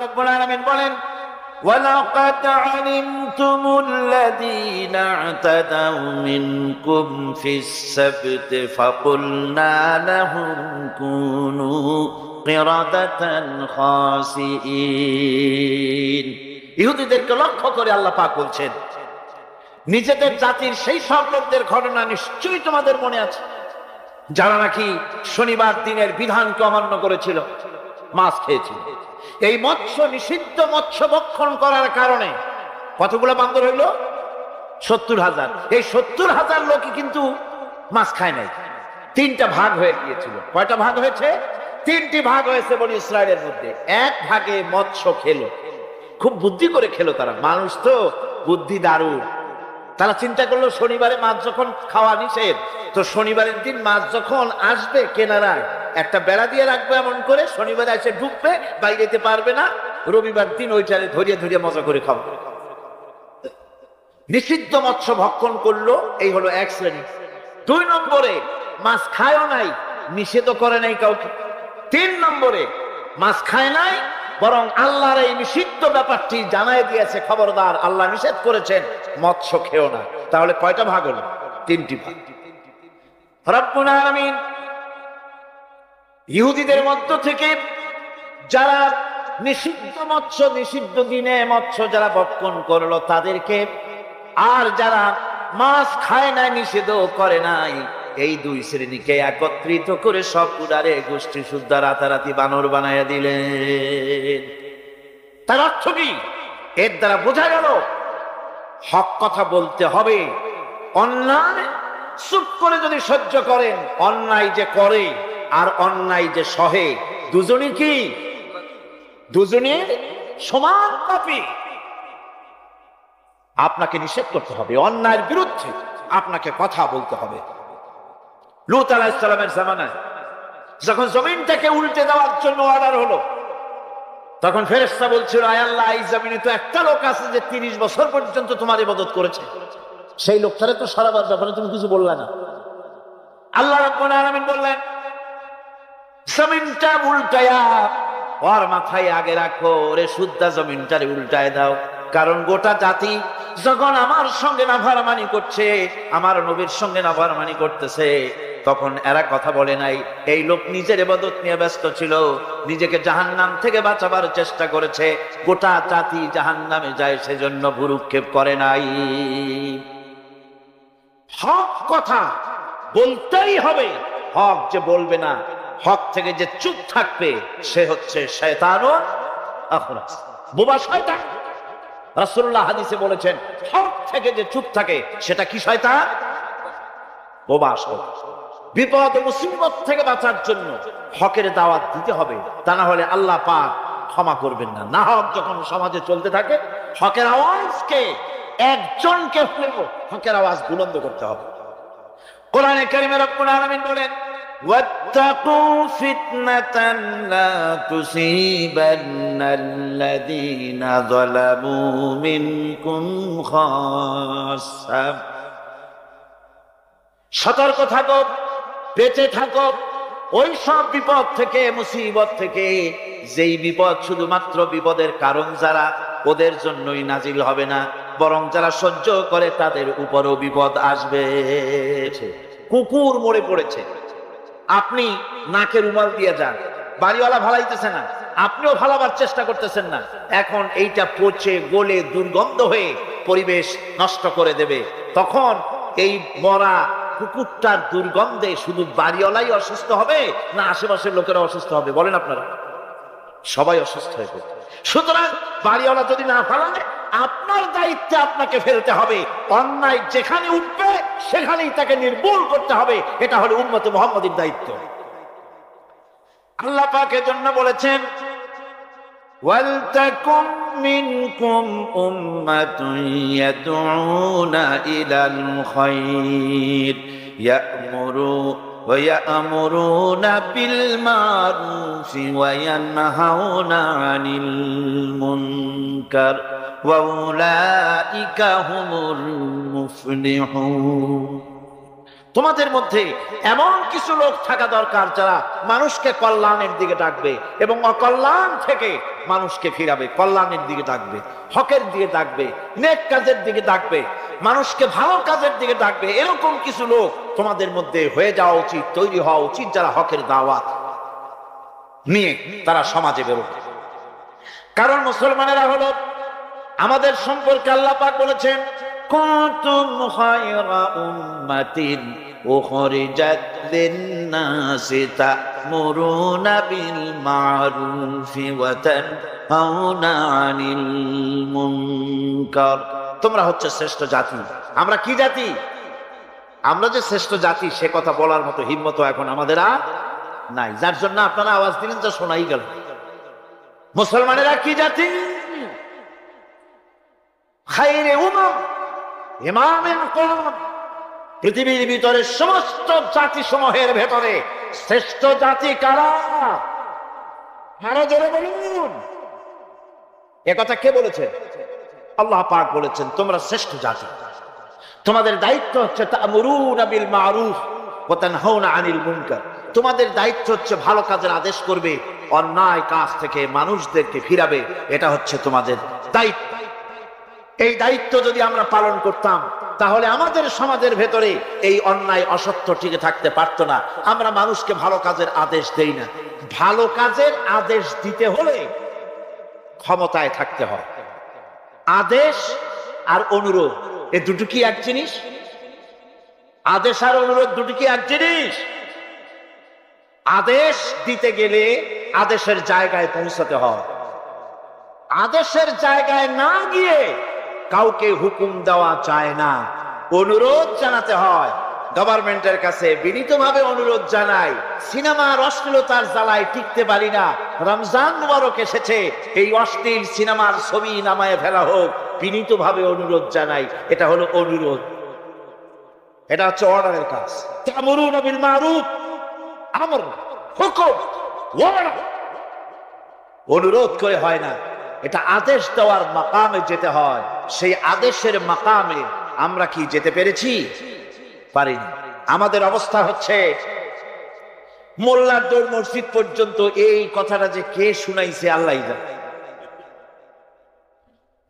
রব্বুল আলামিন বলেন ওয়ালাকাদ আলিমতুমুল্লাযীনা আ'তাদাউ মিনকুম ফিস সাবতি ফাকুলনা লাহুম কুনু কিরাদাতান খাসিইন। ইহুদীদেরকে লক্ষ্য করে আল্লাহ পাক বলছেন, নিজেদের জাতির সেই সব লোকদের ঘটনা নিশ্চয়ই তোমাদের মনে আছে যারা নাকি শনিবার দিনের বিধানকে অমান্য করেছিল, মাছ খেয়েছিল। এই মৎস্য নিষিদ্ধ মৎস্য ভক্ষণ করার কারণে কতগুলো বান্দর হইল? 70,000। এই 70,000 লোকই কিন্তু মাছ খায় নাই। 3টা ভাগ হয়ে গিয়েছিল। কয়টা ভাগ হয়েছে? 3টি ভাগ হয়েছে বনি ইসরায়েলের মধ্যে। এক ভাগে মৎস্য খেলো, খুব বুদ্ধি করে খেলো তারা। মানুষ তো বুদ্ধি দারুণ। তারা চিন্তা করলো শনিবারে মাছ যখন খাওয়া নিষেধ, তো শনিবারের দিন মাছ যখন আসবে কেনারায় একটা বেড়া দিয়ে রাখবে, এমন করে শনিবারে এসে ঢুকবে, বাইরে যেতে পারবে না। রবিবার দিন ওইটারে ধরিয়ে ধরিয়ে মজা করে খাবো। নিষিদ্ধ মৎস্য ভক্ষণ করলো, এই হলো এক শ্রেণী। 2 নম্বরে মাছ খায়ও নাই, নিষেধও করে নাই কাউকে। 3 নম্বরে মাছ খায় নাই, বরং আল্লাহর এই নিষিদ্ধ ব্যাপারটি জানায় দিয়েছে, খবরদার আল্লাহ নিষেধ করেছেন মৎস্য খেও না। তাহলে কয়টা ভাগ হলো? 3টি ভাগ। রব্বুল আলামিন ইহুদিদের মধ্য থেকে যারা নিষিদ্ধ মৎস্য, নিষিদ্ধ দিনে মৎস্য যারা ভক্ষণ করলো তাদেরকে, আর যারা মাছ খায় নাই, নিষেধও করে নাই, এই 2 শ্রেণীকে একত্রিত করে সব উদারে গোষ্ঠী শুদ্ধা রাতারাতি বানর বানাইয়া দিলেন। তার অর্থ কি? এর দ্বারা বোঝা গেল হক কথা বলতে হবে। অন্যায় চুপ করে যদি সহ্য করেন, অন্যায় যে করে আর অন্যায় যে সহে, দুজনই কি? দুজনের সমান পাপী। আপনাকে নিষেধ করতে হবে, অন্যায়ের বিরুদ্ধে আপনাকে কথা বলতে হবে। লূত আলাইহিস সালামের জামানায় যখন জমিনটাকে উল্টে দেওয়ার জন্য অর্ডার হলো, তখন ফেরেশতা বলছিল, আয় আল্লাহ, এই জমিনে তো একটা লোক আছে যে 30 বছর পর্যন্ত তোমার ইবাদত করেছে, সেই লোকটারে তো সরাবার ব্যাপারে তুমি কিছু বললা না। আল্লাহ রাব্বুল আলামিন বললেন, জমিনটা উল্টায়া ওর মাথায় আগে রাখো, ওরে শুদ্ধা জমিনটারে উল্টায় দাও। কারণ গোটা জাতি যখন আমার সঙ্গে নাফরমানি করছে, আমার নবীর সঙ্গে নাফরমানি করতেছে, তখন এরা কথা বলে নাই। এই লোক নিজের ইবাদত নিয়ে ব্যস্ত ছিল, নিজেকে জাহান্নাম থেকে বাঁচাবার চেষ্টা করেছে। গোটা জাতি জাহান্নামে যায়, সেজন্য ভুরুক্ষেপ করে নাই। হক কথা বলতেই হবে। হক যে বলবে না, হক থেকে যে চুপ থাকবে, সে হচ্ছে শয়তানুন আখরাস, বোবা শয়তান। রাসূলুল্লাহ হাদিসে বলেছেন, হক থেকে যে চুপ থাকে সেটা কি? শয়তান, বোবা শয়তান। বিপদ মুসিবত থেকে বাঁচার জন্য হকের দাওয়াত দিতে হবে, তা না হলে আল্লাহ পাক ক্ষমা করবেন না। না হক যখন সমাজে চলতে থাকে, হকের আওয়াজকে, একজনকে হলেও হকের আওয়াজ বুলন্দ করতে হবে। কোরআনে কারিমে রব্বুল আলামিন বলেন, واتقوا فتنة لا تصيبن الذين ظلموا منكم خاصة। সতর্ক থাকো, বেঁচে থাকো ওই সব বিপদ থেকে, মুসিবত থেকে, যেই বিপদ শুধুমাত্র বিপদের কারণ যারা, ওদের জন্যই নাজিল হবে না, বরং যারা সহ্য করে তাদের উপরও বিপদ আসবে। কুকুর মরে পড়েছে, আপনি নাকে রুমাল দিয়ে যান, বাড়িওয়ালা ভালাইতেছে না, আপনিও ভালাবার চেষ্টা করতেছেন না। এখন এইটা পচে গলে দুর্গন্ধ হয়ে পরিবেশ নষ্ট করে দেবে। তখন এই মরা কুকুরটার দুর্গন্ধে শুধু বাড়িওয়ালাই অসুস্থ হবে না আশেপাশের লোকেরা অসুস্থ হবে? বলেন আপনারা, সবাই অসুস্থ হয়ে পড়বে। সুতরাং বাড়িওয়ালা যদি না ফালায়, আপনার দায়িত্বে আপনাকে ফেলতে হবে। অন্যায় যেখানে উঠবে সেখানেই তাকে নির্মূল করতে হবে। এটা হলো উম্মতে মুহাম্মাদীর দায়িত্ব। আল্লাহ পাক এর জন্য বলেছেন, ওয়ালতাকুম মিনকুম উম্মাতুন ইয়াদউনা ইলাল খায়র ওয়ায়ামুরুনা বিল মারুফি ওয়ায়ানহাউনা আনিল মুনকার ওয়া উলাইকা হুমুল মুফলিহুন। তোমাদের মধ্যে এমন কিছু লোক থাকা দরকার যারা মানুষকে কল্যাণের দিকে ডাকবে এবং অকল্যাণ থেকে মানুষকে ফিরাবে, কল্যাণের দিকে ডাকবে, হকের দিকে ডাকবে, নেক কাজের দিকে ডাকবে, মানুষকে ভালো কাজের দিকে ডাকবে। এরকম কিছু লোক তোমাদের মধ্যে হয়ে যাওয়া উচিত, তৈরি হওয়া উচিত, যারা হকের দাওয়াত নিয়ে তারা সমাজে বেরোবে। কারণ মুসলমানেরা হলো আমাদের সম্পর্কে আল্লাহ পাক বলেছেন, কুনতুম খায়রা উম্মাতিন উখরিজাত লিন-নাসি তা'মুরুনা বিল মা'রুফি ওয়া তানহাউনা আনিল মুনকার। তোমরা হচ্ছে শ্রেষ্ঠ জাতি। আমরা কি জাতি? আমরা যে শ্রেষ্ঠ জাতি সে কথা বলার মতো হিম্মত এখন আমাদের আর নাই, যার জন্য আপনারা আওয়াজ দিলেন যা শোনাই গেল। মুসলমানেরা কি জাতি? খায়রে উম্মাহ, ইমামে আকরাম। পৃথিবীর ভিতরে সমস্ত জাতি সমূহের ভেতরে শ্রেষ্ঠ জাতি কারা? আরো জোরে বলুন। একথা কে বলেছে? আল্লাহ পাক বলেছেন তোমরা শ্রেষ্ঠ জাতি। তোমাদের দায়িত্ব হচ্ছে তা'মুরুনা বিল মা'রুফ ওয়া তানহাউনা আনিল মুনকার। তোমাদের দায়িত্ব হচ্ছে ভালো কাজের আদেশ করবে, অন্যায় কাজ থেকে মানুষদেরকে ফিরাবে। এটা হচ্ছে তোমাদের দায়িত্ব। এই দায়িত্ব যদি আমরা পালন করতাম তাহলে আমাদের সমাজের ভেতরে এই অন্যায় অসত্য টিকে থাকতে পারতো না। আমরা মানুষকে ভালো কাজের আদেশ দেই না। ভালো কাজের আদেশ দিতে হলে ক্ষমতায় থাকতে হয়। আদেশ আর অনুরোধ এ দুটো কি এক জিনিস? আদেশ আর অনুরোধ দুটো কি এক জিনিস? আদেশ দিতে গেলে আদেশের জায়গায় পৌঁছাতে হয়। আদেশের জায়গায় না গিয়ে কাউকে হুকুম দেওয়া যায় না, অনুরোধ জানাতে হয়। গভর্নমেন্টের কাছে বিনীতভাবে অনুরোধ জানাই, সিনেমার অশ্লীলতার জ্বালায় টিকতে পারি না, রমজান মুবারক এসেছে, এই অশ্লীল সিনেমার ছবি নামায় ফেলা হোক, বিনীতভাবে অনুরোধ জানাই। এটা হলো অনুরোধ, এটা হচ্ছে অর্ডারের কাজ। তা'মুরুনা বিল মা'রুফ, আমর, হুকুম, অর্ডার। অনুরোধ করে হয় না, এটা আদেশ দেওয়ার মাকামে যেতে হয়। সেই আদেশের মাকামে আমরা কি যেতে পেরেছি? পারিনি। আমাদের অবস্থা হচ্ছে মোল্লার দৌড় মসজিদ পর্যন্ত। এই কথাটা যে কে শুনাইছে আল্লাহই জানে।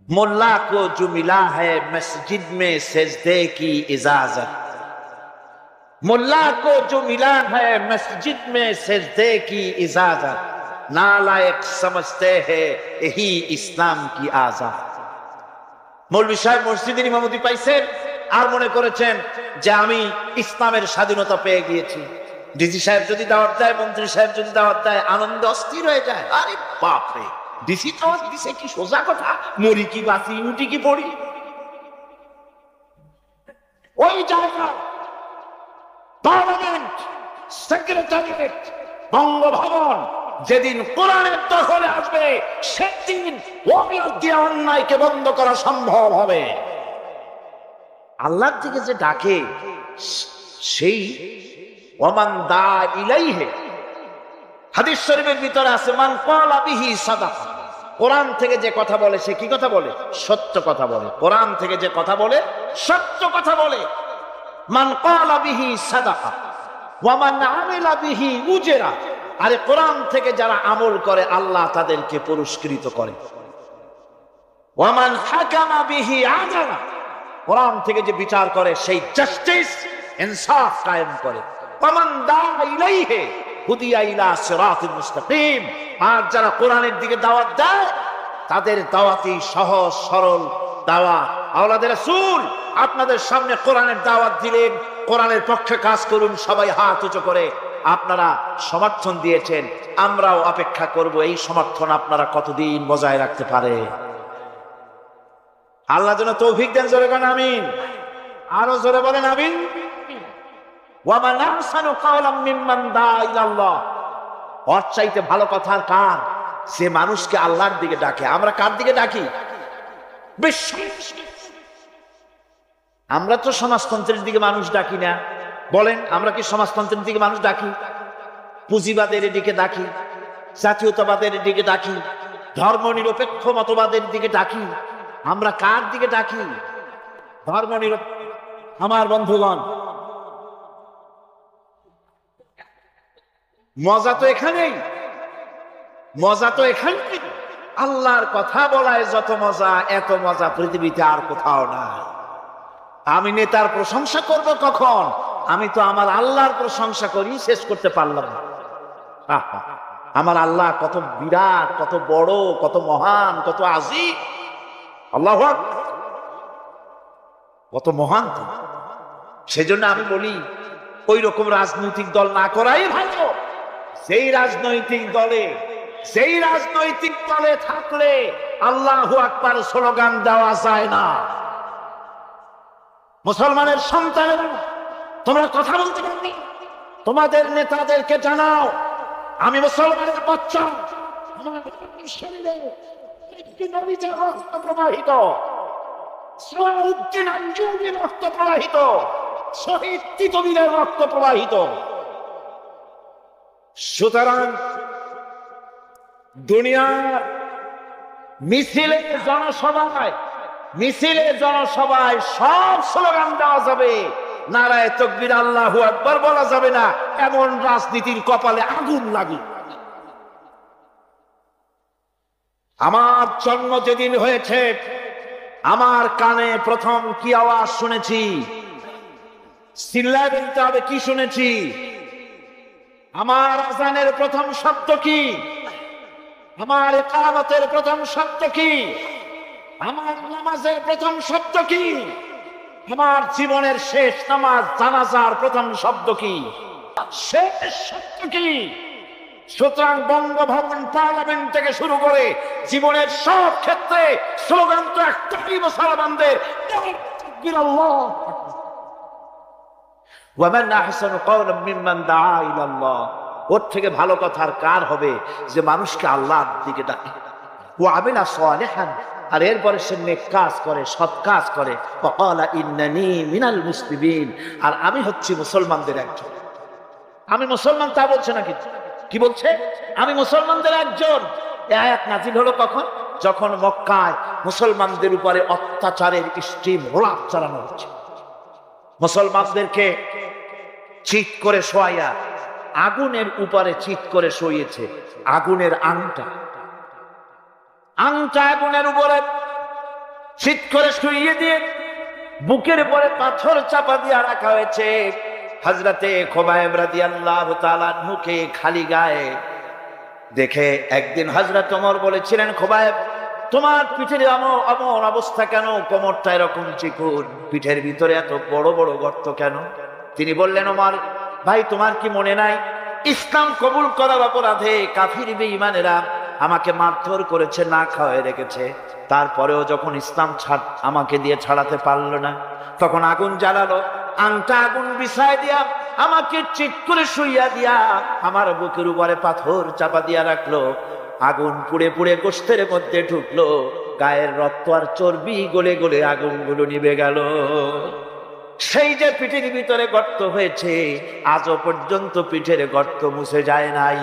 মোল্লা কো জো মিলা হ্যায় মসজিদ মে সেজদে কি ইজাজত, মোল্লা কো জো মিলা হ্যায় মসজিদ মে সেজদে কি ইজাজত, নালায়েক সমঝতে হ্যায় यही ইসলাম কি আজাদ। মৌলভী সাহেব মসজিদের ইমামতি পাইছেন আর মনে করেছেন যে আমি ইসলামের স্বাধীনতা পেয়ে গিয়েছি। ডিসি সাহেব যদি দাওয়াত দেয়, মন্ত্রী সাহেব যদি দাওয়াত দেয়, আনন্দ অস্থির হয়ে যায়। আরে বাপরে, ডিসি দাওয়াত দিছে, কি সোজা কথা, মরি কি বাঁচি, উঠি কি পড়ি। ওই জায়গা পার্লামেন্ট, সেক্রেটারিয়েট, বঙ্গভবন যেদিন কোরআনের দখলে আসবে সেদিন অন্যায়কে বন্ধ করা সম্ভব হবে। আল্লাহর দিকে যে ডাকে সেই ওমান দা ইলাইহি, হাদিস শরীফের ভিতরে আছে মান ক্বালা বিহি সাদাকা। কোরআন থেকে যে কথা বলে সে কি কথা বলে? সত্য কথা বলে। কোরআন থেকে যে কথা বলে সত্য কথা বলে। মান ক্বালা বিহি সাদাকা ওয়া মান আমিলা বিহি উজরা। আরে কোরআন থেকে যারা আমল করে আল্লাহ তাদেরকে পুরস্কৃত করে। ওয়া মান হাকামা বিহি আদালা, কোরআন থেকে যে বিচার করে সেই জাস্টিস, ইনসাফ কায়েম করে। ওয়া মান দা ইলাইহি হুদিয়া ইলা সিরাতিল মুস্তাকিম। আর যারা কোরআনের দিকে দাওয়াত দেয় তাদের দাওয়াতই সহজ সরল দাওয়াত। আওলাদে রাসূল আপনাদের সামনে কোরআনের দাওয়াত দিলেন, কোরআনের পক্ষে কাজ করুন, সবাই হাত উঁচু করে আপনারা সমর্থন দিয়েছেন। আমরাও অপেক্ষা করব এই সমর্থন আপনারা কতদিন বজায় রাখতে পারে। আল্লাহ যেন তৌফিক দেন। জোরে বলেন আমিন। আরো জোরে বলেন আমিন। ওয়া মান আহসানু কাওলাম মিম্মান দা ইলাল্লাহ। ওর চাইতে ভালো কথা কার? সে মানুষকে আল্লাহর দিকে ডাকে। আমরা কার দিকে ডাকি? আমরা তো সমাজতন্ত্রের দিকে মানুষ ডাকি না। বলেন, আমরা কি সমাজতন্ত্রের দিকে মানুষ ডাকি? পুঁজিবাদের দিকে ডাকি, জাতীয়তাবাদের দিকে ডাকি, ধর্মনিরপেক্ষ মতবাদের দিকে ডাকি। আমরা কার দিকে ডাকি? ধর্মনিরপেক্ষ। আমার বন্ধুগণ, মজা তো এখানেই, মজা তো এখানেই। আল্লাহর কথা বলায় যত মজা, এত মজা পৃথিবীতে আর কোথাও নাই। আমি নেতার প্রশংসা করব কখন? আমি তো আমার আল্লাহর প্রশংসা করি, শেষ করতে পারলাম না। আমার আল্লাহ কত বিরাট, কত বড়, কত মহান, কত আজিম। আল্লাহু আকবার, কত মহান। সেজন্য আমি বলি ওই রকম রাজনৈতিক দল না করাই ভালো। সেই রাজনৈতিক দলে থাকলে আল্লাহু আকবার স্লোগান দেওয়া যায় না। মুসলমানের সন্তানেরা, তোমরা কথা বলতে পারবে, তোমাদের নেতাদেরকে জানাও আমি মুসলমানের বাচ্চা, আমার শরীরে একটি নবীর রক্ত প্রবাহিত, সালাউদ্দিন আইয়ুবীর রক্ত প্রবাহিত, শহীদ তিতুমীরের রক্ত প্রবাহিত। সুতরাং দুনিয়ার মিছিলে জনসভায় সব স্লোগান দেওয়া যাবে, নারায়ে তাকবীর আল্লাহু আকবার বলা যাবে না। এমন রাজনীতির কপালে আগুন লাগুক। আমার জন্ম যেদিন হয়েছে, আমার কানে প্রথম কি আওয়াজ শুনেছি? চিল্লায় বলতে হবে কি শুনেছি? আমার আযানের প্রথম শব্দ কি? আমার ইকামতের প্রথম শব্দ কি? আমার নামাজের প্রথম শব্দ কি? আমার জীবনের শেষ নামাজ জানাজার প্রথম শব্দ কি? শেষ শব্দ কি? সুতরাং বঙ্গভবন, পার্লামেন্ট থেকে শুরু করে জীবনের সব ক্ষেত্রে স্লোগান তো একটাই মুসলমানদের, ওয়ামান আহসানু কাওলাম মিম্মান দাআ ইলাল্লাহ। ওর থেকে ভালো কথা আর কার হবে যে মানুষকে আল্লাহর দিকে ডাকে। ওয়া আমিলা সালিহান, আর এরপরে সে নেক কাজ করে, সৎ কাজ করে। ওয়াকালা ইন্নানি মিনাল মুসলিমিন, আর আমি হচ্ছি মুসলমানদের একজন। আমি মুসলমান তা বলছে না, কি বলছে? আমি মুসলমানদের একজন। এই আয়াত নাজিল হলো কখন? যখন মক্কায় মুসলমানদের উপরে অত্যাচারের স্টিম রোলাপ চালানো হচ্ছে। মুসলমানদেরকে চিৎ করে শোয়াইয়া আগুনের উপরে চিৎ করে শুইয়েছে। আগুনের আংটা আগুনের উপরে চিৎ করে শুইয়ে দিয়ে বুকের উপরে পাথর চাপা দিয়ে রাখা হয়েছে। হযরতে খুবাইব রাদিয়াল্লাহু তাআলা মুখে খালি গায়ে দেখে একদিন হযরত ওমর বলেছিলেন, খুবাইব, তোমার পিঠের এমন অবস্থা কেন? কোমরটা এরকম চিকুন, পিঠের ভিতরে এত বড় বড় গর্ত কেন? তিনি বললেন, ওমর ভাই, তোমার কি মনে নাই ইসলাম কবুল করার অপরাধে কাফির বেঈমানেরা আমাকে মারধর করেছে, না খাওয়ায় রেখেছে। তারপরেও যখন ইসলাম আমাকে দিয়ে ছাড়াতে পারলো না, তখন আগুন জ্বালালো, আংটা আগুন বিছায় দিয়া আমাকে চিৎ করে শুইয়া দিয়া আমার বুকের উপরে পাথর চাপা দিয়া রাখলো। আগুন পুড়ে পুড়ে গোশতের মধ্যে ঢুকলো, গায়ের রক্ত আর চর্বি গলে গলে আগুনগুলো নিভে গেল। সেই যে পিঠের ভিতরে গর্ত হয়েছে, আজও পর্যন্ত পিঠের গর্ত মুছে যায় নাই।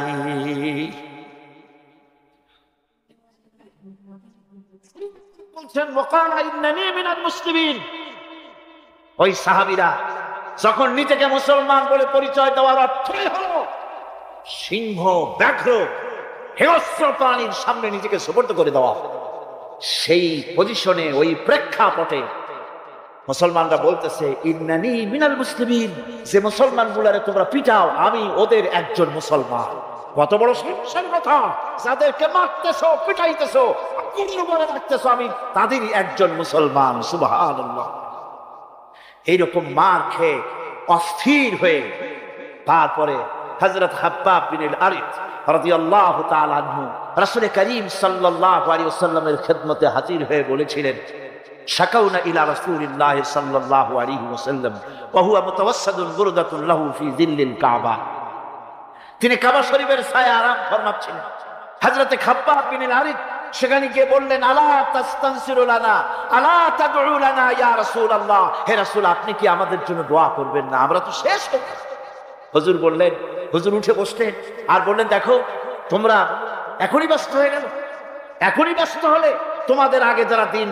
বলছেন ওয়াকালা ইন্নানী মিনাল মুসলিমিন। ওই সাহাবীরা যখন নিজেকে মুসলমান বলে পরিচয় দেওয়ার অর্থই হলো সিংহ, ব্যাঘ্র, হিংস্র প্রাণীর সামনে নিজেকে সুপর্দ করে দেওয়া, সেই পজিশনে, ওই প্রেক্ষাপটে মুসলমানরা বলতেছে ইন্নানী মিনাল মুসলিমিন, যে মুসলমান গুলারে তোমরা পিটাও, আমি ওদের একজন মুসলমান। কত বড় সমস্যার কথা! যাদেরকে মারতেছো, পিটাইতেছো, আগুনের উপরে রাখতেছো, আমি তাদেরই একজন মুসলমান। সুবহানাল্লাহ। এইরকম মার খেয়ে অস্থির হয়ে তারপরে হযরত খাব্বাব বিন আল-আরিত রাদিয়াল্লাহু তাআলা আনহু রাসূল করিম সাল্লাল্লাহু আলাইহি ওয়াসাল্লামের খিদমতে হাজির হয়ে বলেছিলেন, শাকাউনা ইলা রাসূলিল্লাহ সাল্লাল্লাহু আলাইহি ওয়াসাল্লাম ওয়া হুয়া মুতাওয়াসসাদুন বুরদাতুন লাহু ফি যিল্লিল কাবা। তিনি কাবা শরীফের ছায়ায় আরাম ফরমাচ্ছিলেন। হযরত খাব্বাব বিন আল-আরিত সেখানে গিয়ে বললেন, আলা তাস্তানসিরু লানা, আলা তাদউ লানা ইয়া রাসূলুল্লাহ, হে রাসূল, আপনি কি আমাদের জন্য দোয়া করবেন না? আমরা তো শেষ হয়ে গেছি। হুজুর বললেন, হুজুর উঠে বসলেন আর বললেন, দেখো তোমরা এখনই ব্যস্ত হয়ে গেল। এখনই ব্যস্ত হলে তোমাদের আগে যারা দিন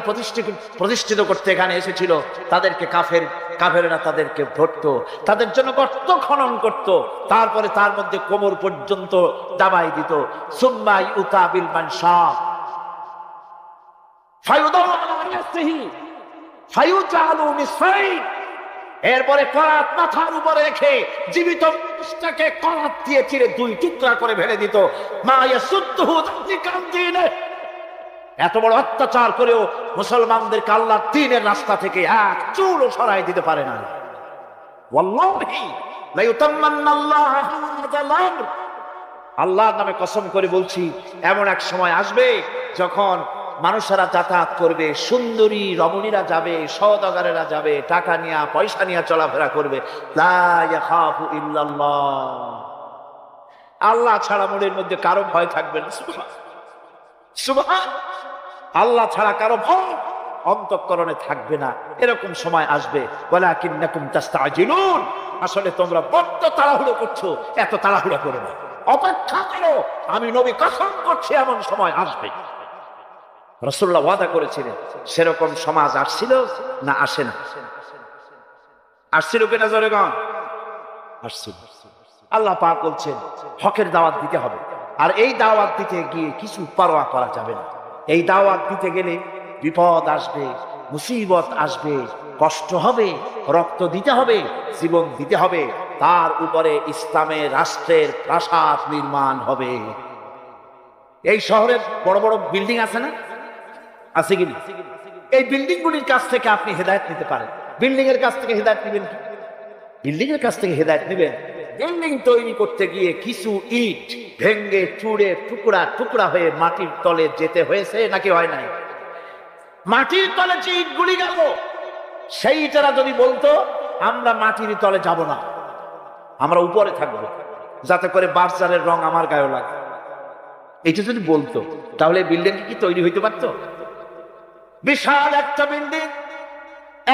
প্রতিষ্ঠিত করতে এখানে এসেছিল তাদেরকে কাফের কাফেররা তাদেরকে ধরতো, তাদের জন্য গর্ত খনন করত, তারপরে তার মধ্যে কোমর পর্যন্ত দাবাই দিত। সুম্মা ইউতা বিল মানশাব ফায়ুদাউ আলা রাসিহি ফায়ুজালু মিসফাইন, এরপরে করাত মাথার উপরে রেখে জীবিত মানুষটাকে করাত দিয়ে চিরে দুই টুকরা করে ফেলে দিত। মা ইয়াসুদ্দুহু যালিকান দীনে, এত বড় অত্যাচার করেও মুসলমানদেরকে আল্লাহর দ্বীনের রাস্তা থেকে এক চুলও সরাই দিতে পারে না। ওয়াল্লাহি লা ইউতাম্মান্নাল্লাহু হাযাল আমর, আল্লাহর নামে কসম করে বলছি, এমন এক সময় আসবে যখন মানুষেরা যাতায়াত করবে, সুন্দরী রমণীরা যাবে, সওদাগরেরা যাবে, টাকা নিয়ে পয়সা নিয়ে চলাফেরা করবে। লা ইয়াখাফু ইল্লাল্লাহ, আল্লাহ ছাড়া মনের মধ্যে কারো ভয় থাকবে না। সুবহান, আল্লাহ ছাড়া কারো ভয় অন্তঃকরণে থাকবে না। এরকম সময় আসবে, ওয়ালাকিন্নাকুম তাস্তাজিলুন, আসলে তোমরা বড্ড তাড়াহুড়ো করছো, এত তাড়াহুড়ো করো না, অপেক্ষা করো, আমি নবী কসম করছি এমন সময় আসবে। রাসূলুল্লাহ ওয়াদা করেছিলেন। সেরকম সমাজ আসছিল না আসে না? আসছিল কিনা জোরে গান? আসছিল। আল্লাহ পাক বলছেন হকের দাওয়াত দিতে হবে, আর এই দাওয়াত দিতে গিয়ে কিছু পরোয়া করা যাবে না। এই দাওয়াত দিতে গেলে বিপদ আসবে, মুসিবত আসবে, কষ্ট হবে, রক্ত দিতে হবে, জীবন দিতে হবে, তার উপরে ইসলামের রাষ্ট্রের প্রাসাদ নির্মাণ হবে। এই শহরের বড় বড় বিল্ডিং আছে না? আছে কিনা? এই বিল্ডিং গুলির কাছ থেকে আপনি হেদায়েত নিতে পারেন। বিল্ডিং এর কাছ থেকে হেদায়েত নেবেন কি? বিল্ডিং এর কাছ থেকে হেদায়েত নেবেন। বিল্ডিং তৈরি করতে গিয়ে কিছু ইট ভেঙ্গে চুড়ে টুকরা টুকরা হয়ে মাটির তলে যেতে হয়েছে নাকি হয় নাই? মাটির তলে যে ইটগুলি গেল, সেই ইটেরা যদি বলতো আমরা মাটির তলে যাব না, আমরা উপরে থাকবো, যাতে করে বার্জারের রং আমার গায়ে লাগে, এটা যদি বলতো, তাহলে বিল্ডিং কি তৈরি হইতে পারতো? বিশাল একটা বিল্ডিং,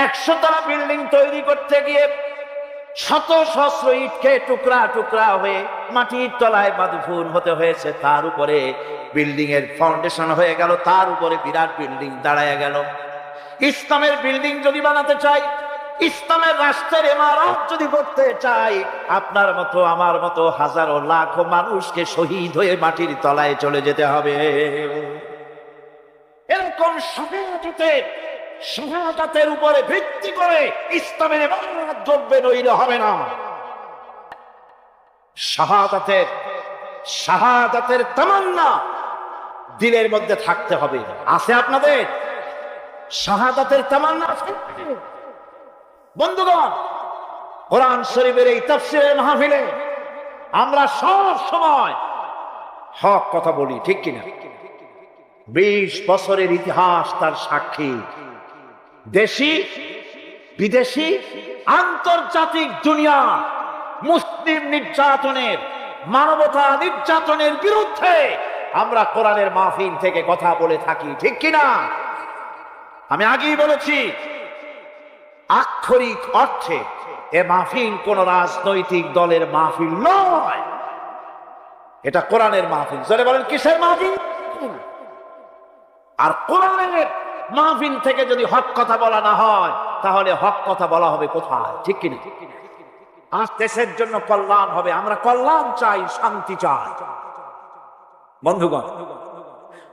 100 তলা বিল্ডিং তৈরি করতে গিয়ে শত সহস্র ইটকে টুকরা টুকরা হয়ে মাটির তলায় মাদফুন হতে হয়েছে। তার উপরে বিল্ডিং এর ফাউন্ডেশন হয়ে গেল, তার উপরে বিরাট বিল্ডিং দাঁড়ায় গেল। ইসলামের বিল্ডিং যদি বানাতে চাই, ইসলামের রাষ্ট্রের ইমারত যদি করতে চাই, আপনার মতো আমার মতো হাজারো লাখো মানুষকে শহীদ হয়ে মাটির তলায় চলে যেতে হবে। এরকম শাহাদাতের উপরে ভিত্তি করে ইসলামের ইমারত গড়বে, নইলে হবে না। শাহাদাতের তামান্না দিলের মধ্যে থাকতে হবে। আছে আপনাদের শাহাদাতের তামান্না? বন্ধুগণ, কোরআন শরীফের এই তাফসীরের মাহফিলে আমরা সব সময় হক কথা বলি, ঠিক কিনা? 20 বছরের ইতিহাস তার সাক্ষী। দেশি বিদেশি আন্তর্জাতিক দুনিয়া মুসলিম নির্যাতনের, মানবতা নির্যাতনের বিরুদ্ধে আমরা কোরআনের মাহফিল থেকে কথা বলে থাকি, ঠিক কিনা? আমি আগেই বলেছি, আক্ষরিক অর্থে এ মাহফিল কোন রাজনৈতিক দলের মাহফিল নয়, এটা কোরআনের মাহফিল। জোরে বলেন, কিসের মাহফিল? আর কোরআনের মাহফিল থেকে যদি হক কথা বলা না হয়, তাহলে হক কথা বলা হবে কোথায়, ঠিক কিনা? আজ দেশের জন্য কল্যাণ হবে, আমরা কল্যাণ চাই, শান্তি চাই। বন্ধুগণ,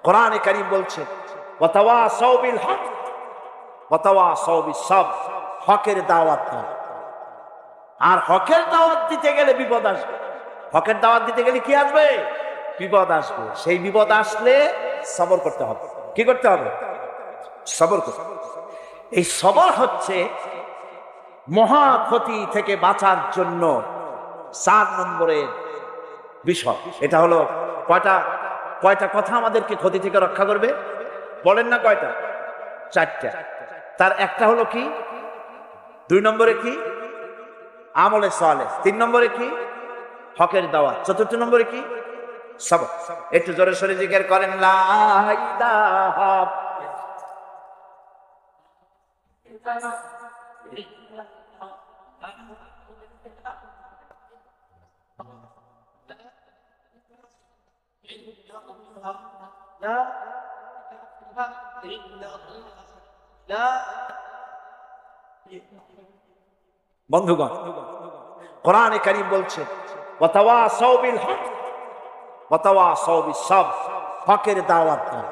কোরআনে কারীম বলছে ওয়াতাওয়াসাউ বিল হক ওয়াতাওয়াসাউ বিস সাবর, হকের দাওয়াত দাও। আর হকের দাওয়াত দিতে গেলে বিপদ আসবে। হকের দাওয়াত দিতে গেলে কি আসবে? বিপদ আসবে। সেই বিপদ আসলে সবর করতে হবে। কি করতে হবে? সবর করতে হবে। এই সবর হচ্ছে মহা ক্ষতি থেকে বাঁচার জন্য 4 নম্বরের বিষয়। এটা হলো কয়টা কথা আমাদেরকে ক্ষতি থেকে রক্ষা করবে? বলেন না কয়টা? 4টা। তার একটা হলো কি? 2 নম্বরে কি? আমলে সালেহ। 3 নম্বরে কি? হকের দাওয়াত। 4 নম্বরে কি? সবর। একটু জোরে সোরে জিকির করেন, লা ইলাহা বন্ধুগণ, কোরআনে কারীম বলছে ওয়াতাওয়াসাউ বিল হক ওয়াতাওয়াসাউ বিস সাবর, হকের দাওয়াত দাও।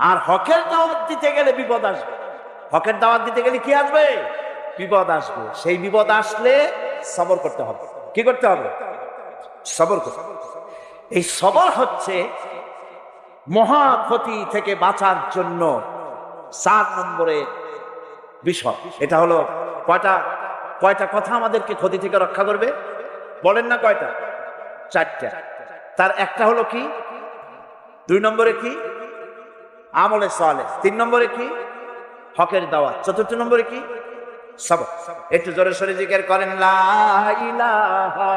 আর হকের দাওয়াত দিতে গেলে বিপদ আসবে। হকের দাওয়াত দিতে গেলে কি আসবে? বিপদ আসবে। সেই বিপদ আসলে সবর করতে হবে। কি করতে হবে? সবর করতে হবে। এই সবর হচ্ছে মহা ক্ষতি থেকে বাঁচার জন্য 4 নম্বরের বিষয়। এটা হলো কয়টা কথা আমাদেরকে ক্ষতি থেকে রক্ষা করবে? বলেন না কয়টা? 4টা। তার একটা হলো কি? 2 নম্বরে কি? আমলে সালেহ। 3 নম্বরে কি? হকের দাওয়াত। 4 নম্বরে কি? সবর। একটু জোরে সোরে জিকির করেন লা ইলাহা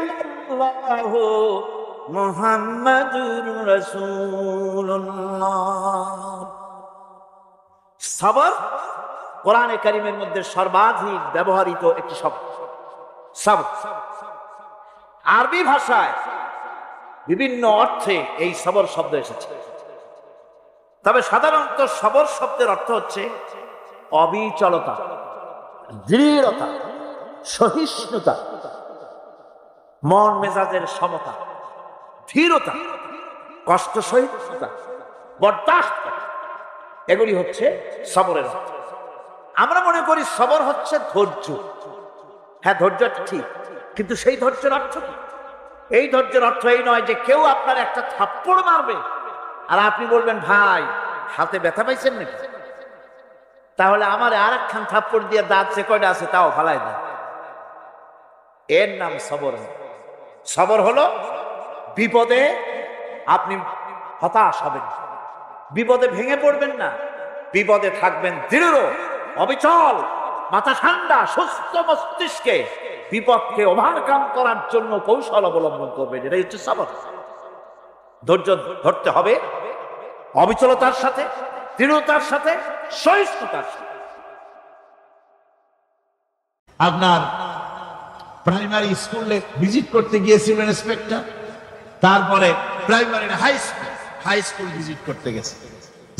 ইল্লাল্লাহু মুহাম্মাদুর রাসূলুল্লাহ। সবর কোরআনে কারীমের মধ্যে সর্বাধিক ব্যবহৃত একটি শব্দ সবর। আরবি ভাষায় বিভিন্ন অর্থে এই সবর শব্দ এসেছে। তবে সাধারণত সবর শব্দের অর্থ হচ্ছে অবিচলতা, দৃঢ়তা, সহিষ্ণুতা, মন মেজাজের সমতা, ধীরতা, কষ্ট সহিষ্ণুতা, বরদাস্ত, এগুলি হচ্ছে সবরের অর্থ। আমরা মনে করি সবর হচ্ছে ধৈর্য। হ্যাঁ, ধৈর্য ঠিক, কিন্তু সেই ধৈর্যের অর্থ কি? এই ধৈর্যের অর্থ এই নয় যে কেউ আপনার একটা থাপ্পড় মারবে আর আপনি বলবেন ভাই হাতে ব্যথা পাইছেন নাকি, তাহলে আমার আর একখান থাপ্পড় দিয়ে দাঁত যে কয়টা আছে তাও ফালাই দেন। এর নাম সবর। সবর হলো বিপদে আপনি হতাশ হবেন, বিপদে ভেঙে পড়বেন না, বিপদে থাকবেন দৃঢ়, অবিচল, মাথা ঠান্ডা, সুস্থ মস্তিষ্কে বিপদকে ওভারকাম করার জন্য কৌশল অবলম্বন করবেন। এটাই হচ্ছে সবর। ধৈর্য ধরতে হবে অবিচলতার সাথে, দৃঢ়তার সাথে, সহিষ্ণুতার সাথে। আপনার প্রাইমারি স্কুলে ভিজিট করতে গিয়েছিলেন ইন্সপেক্টর, তারপরে প্রাইমারি হাই স্কুল ভিজিট করতে গেছে,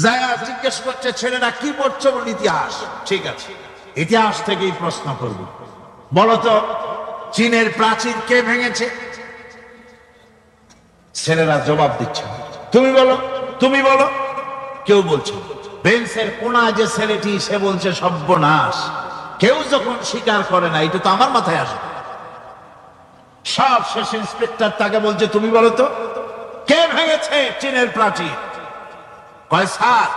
যারা জিজ্ঞেস করছে ছেলেরা কি পড়ছে? বল ইতিহাস। ঠিক আছে, ইতিহাস থেকেই প্রশ্ন করব, বলতো চীনের প্রাচীর কে ভেঙেছে? ছেলেরা জবাব দিচ্ছে তুমি বলো, তুমি বলো। কেউ বলছে বেঞ্চের কোনা যে ছেলেটি সে বলছে সর্বনাশ। কেউ যখন স্বীকার করে না, এটা তো আমার মাথায় আসে। সব শেষ ইন্সপেক্টর তাকে বলছে তুমি বলো তো কে ভেঙেছে চীনের প্রাচীর? কয় স্যার,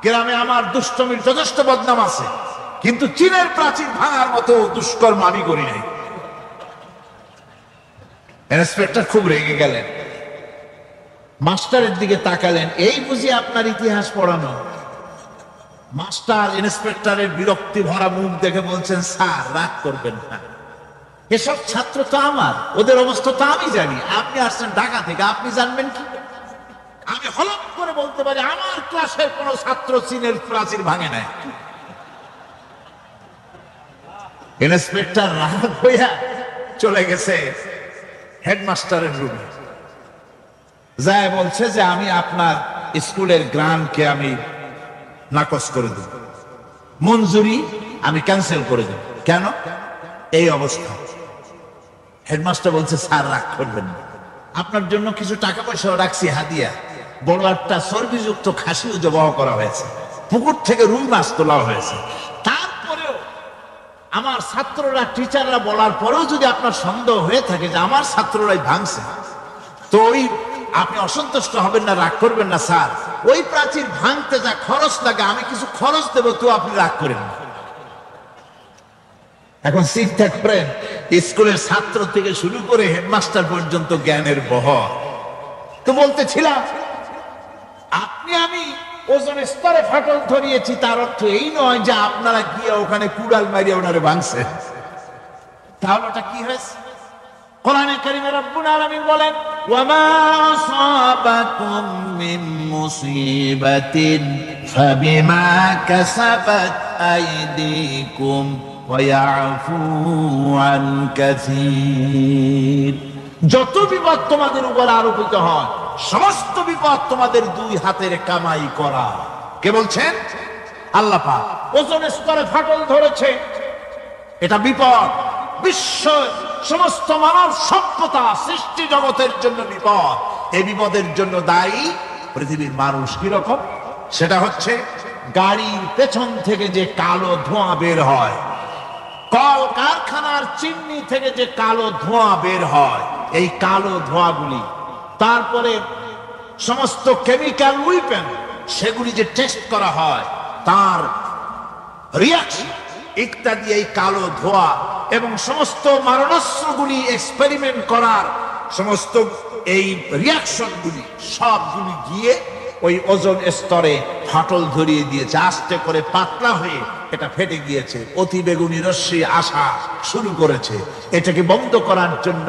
গ্রামে আমার দুষ্টমির যথেষ্ট বদনাম আছে, কিন্তু চীনের প্রাচীর ভাঙার মতো দুষ্কর্ম আমি করি নাই। ইন্সপেক্টর খুব রেগে গেলেন, মাস্টারের দিকে তাকালেন, এই বুঝি আপনার ইতিহাস পড়ানো? মাস্টার ইন্সপেক্টরের বিরক্তি ভরা মুখ দেখে বলছেন স্যার রাগ করবেন না, এসব ছাত্র তো আমার, ওদের অবস্থা তো আমি জানি। আপনি আসছেন ঢাকা থেকে, আপনি জানবেন কি? আমি হলপ করে বলতে পারি আমার ক্লাসের কোন ছাত্র চীনের প্রাচীর ভাঙে নাই। ইন্সপেক্টর রাগ হইয়া চলে গেছে হেডমাস্টারের রুমে, যায় বলছে যে আমি আপনার স্কুলের গ্রান্টকে আমি নাকচ করে দেব, মঞ্জুরি আমি ক্যান্সেল করে দেব। কেন? এই অবস্থা। হেডমাস্টার বলছে স্যার রাগ করবেন না, আপনার জন্য কিছু টাকা পয়সা রাখছি হাদিয়া। বড় একটা চর্বিযুক্ত খাসিও জবাহ করা হয়েছে, পুকুর থেকে রুই মাছ তোলা হয়েছে। তারপরেও আমার ছাত্ররা, টিচাররা বলার পরেও যদি আপনার সন্দেহ হয়ে থাকে যে আমার ছাত্ররাই ভাঙছে, তো ওই আপনি অসন্তুষ্ট হবেন না, রাগ করবেন না। স্যার ওই প্রাচীর ভাঙতে যা খরচ লাগে আমি কিছু খরচ দেবো, তো আপনি রাগ করেন না। এখন চিন্তা করেন, স্কুলের ছাত্র থেকে শুরু করে হেডমাস্টার পর্যন্ত জ্ঞানের বহর। তো বলতেছিলাম আপনি আমি ওজন স্তরে ফাটল ধরিয়েছি, তার অর্থ এই নয় যে আপনারা গিয়ে ওখানে কুড়াল মারিয়ে ওনারে ভাঙছে। তাহলে ওটা কি হয়েছে? কোরআনে কারীমে রব্বুল আলামিন বলেন, ওয়ামা আসাবাকুম মিন মুসিবাতিন ফাবিমা কাসাবাত আইদিকুম ওয়া ইয়াফু আন কাসীর। যত বিপদ তোমাদের উপর আরোপিত হয়, সমস্ত বিপদ তোমাদের দুই হাতের কামাই করা। কে বলছেন? আল্লাহ পাক। ওজোন স্তরে ফাটল ধরেছে, এটা বিপদ। বিশ্ব সমস্ত মানব সভ্যতা সৃষ্টি জগতের জন্য বিপদ। এই বিপদের জন্য দায়ী পৃথিবীর মানুষ। কিরকম? সেটা হচ্ছে গাড়ির পেছন থেকে যে কালো ধোঁয়া বের হয়, কল কারখানার চিমনি থেকে যে কালো ধোঁয়া বের হয়, এই কালো ধোঁয়াগুলি, তারপরে সমস্ত কেমিক্যাল উইপেন সেগুলি যে টেস্ট করা হয়, তার রিয়াকশন ইত্যাদি, এই কালো ধোঁয়া এবং সমস্ত মারণাস্ত্রগুলি এক্সপেরিমেন্ট করার সমস্ত এই রিয়াকশনগুলি সবগুলি গিয়ে ওই ওজোন স্তরে ফাটল ধরিয়ে দিয়েছে। আস্তে করে পাতলা হয়ে এটা ফেটে গিয়েছে, অতি বেগুনি রশ্মি আসা শুরু করেছে। এটাকে বন্ধ করার জন্য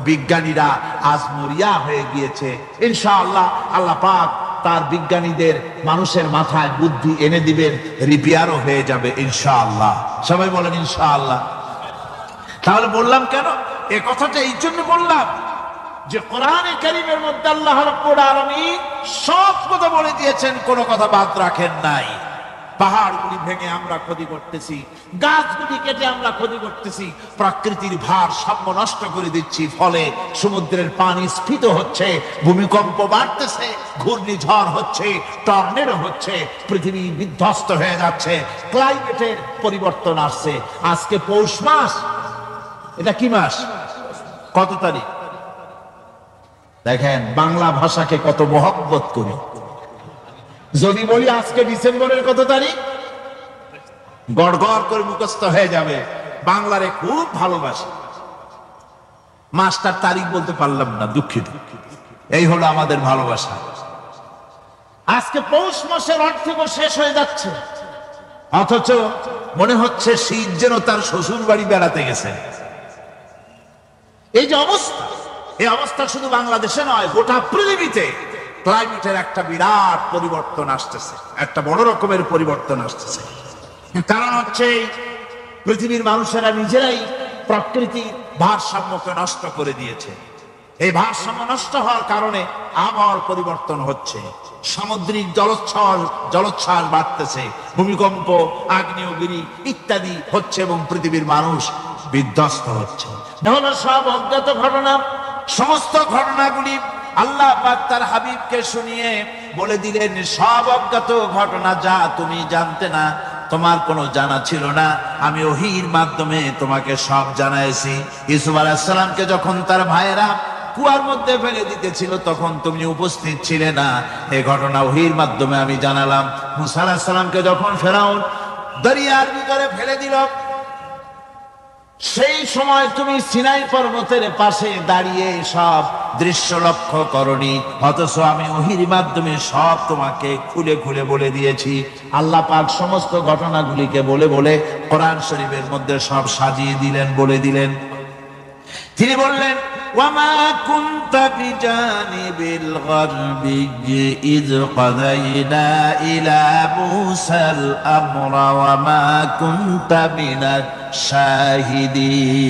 বিজ্ঞানীরা আজ মরিয়া হয়ে গিয়েছে। ইনশাআল্লাহ আল্লাহ পাক তার বিজ্ঞানীদের মানুষের মাথায় বুদ্ধি এনে দিবেন, রিপেয়ারও হয়ে যাবে ইনশাআল্লাহ। সবাই বলেন ইনশাআল্লাহ। তাহলে বললাম কেন এ কথাটা? এই জন্য বললাম যে কোরআনে কারীমের মধ্যে আল্লাহ রাব্বুল আলামিন সব কথা বলে দিয়েছেন, কোনো কথা বাদ রাখেন নাই। পাহাড়গুলি ভেঙে আমরা ক্ষতি করতেছি, গাছগুলি কেটে আমরা ক্ষতি করতেছি, প্রকৃতির ভারসাম্য নষ্ট করে দিচ্ছি, ফলে সমুদ্রের পানি স্ফীত হচ্ছে, ভূমিকম্প বাড়তেছে, ঘূর্ণিঝড় হচ্ছে, টর্নেডো হচ্ছে, পৃথিবী বিধ্বস্ত হয়ে যাচ্ছে, ক্লাইমেটের পরিবর্তন আসছে। আজকে পৌষ মাস, এটা কি মাস? কত তারিখ? দেখেন বাংলা ভাষাকে কত মহব্বত করি। যদি বলি আজকে ডিসেম্বরের কত তারিখ, গড় গড় করে মুখস্থ হয়ে যাবে। বাংলারে খুব ভালোবাসি, মাসটার তারিখ বলতে পারলাম না, দুঃখিত। এই হলো আমাদের ভালোবাসা। আজকে পৌষ মাসের অর্থেও শেষ হয়ে যাচ্ছে, অথচ মনে হচ্ছে শীত যেন তার শ্বশুর বাড়ি বেড়াতে গেছে। এই যে অবস্থা, এই অবস্থা শুধু বাংলাদেশে নয়, গোটা পৃথিবীতে ক্লাইমেটের একটা বিরাট পরিবর্তন আসতেছে, একটা বড় রকমের পরিবর্তন আসতেছে। কারণ হচ্ছে পৃথিবীর মানুষেরা নিজেরাই প্রকৃতির ভারসাম্যকে নষ্ট করে দিয়েছে। এই ভারসাম্য নষ্ট হওয়ার কারণে আবহাওয়ার পরিবর্তন হচ্ছে, সামুদ্রিক জলোচ্ছ্বাস বাড়তেছে, ভূমিকম্প, আগ্নেয়গিরি ইত্যাদি হচ্ছে এবং পৃথিবীর মানুষ বিধ্বস্ত হচ্ছে। এগুলো সব অজ্ঞাত ঘটনা। সমস্ত ঘটনাগুলি আল্লাহ পাক তার হাবিবকে শুনিয়ে বলে দিলেন, সব অজ্ঞাত ঘটনা, যা তুমি জানতে না, তোমার কোনো জানা ছিল না, আমি ওহীর মাধ্যমে তোমাকে সব জানাইছি। ইউসুফ আলাইহিস সালামকে যখন তার ভাইয়েরা কুয়ার মধ্যে ফেলে দিতেছিল, তখন তুমি উপস্থিত ছিলে না, এই ঘটনা ওহীর মাধ্যমে আমি জানালাম। মুসা আলাইহিস সালামকে যখন ফেরাউন দরিয়ার ভিতরে ফেলে দিল, সেই সময় তুমি সিনাই পর্বতের পাশে দাঁড়িয়ে সব দৃশ্য লক্ষ্য করনি, অথচ আমি ওহীর মাধ্যমে সব তোমাকে খুলে খুলে বলে দিয়েছি। আল্লাহ পাক সমস্ত ঘটনাগুলিকে বলে বলে কোরআন শরীফের মধ্যে সব সাজিয়ে দিলেন, বলে দিলেন। তিনি বললেন, ওয়ামা কুনতা বিজানিবিল গারবি ইয কাযাইনা ইলা মুসাল আমরা ওয়ামা কুনতা মিনাশ শাহিদিন।